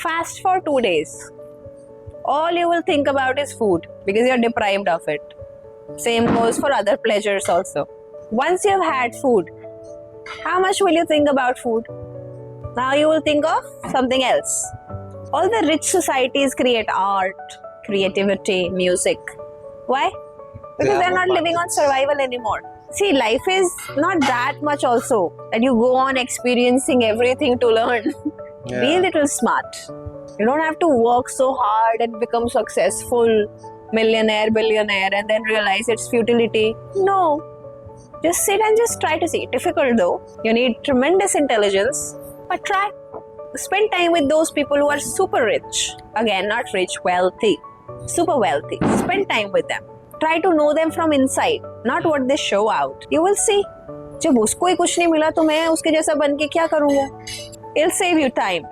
Fast for 2 days. All you will think about is food because you're deprived of it. Same goes for other pleasures also. Once you've had food, how much will you think about food? Now you will think of something else. All the rich societies create art, creativity, music. Why? Because they're not living on survival anymore. See, life is not that much also that you go on experiencing everything to learn. Yeah. Be a little smart. You don't have to work so hard and become successful, millionaire, billionaire, and then realize its futility. No. Just sit and just try to see. Difficult though. You need tremendous intelligence, but try. Spend time with those people who are super rich. Again, not rich, wealthy. Super wealthy. Spend time with them. Try to know them from inside, not what they show out. You will see. जब उसको ही कुछ नहीं मिला तो मैं उसके जैसा बन के क्या करूँगा? It'll save you time.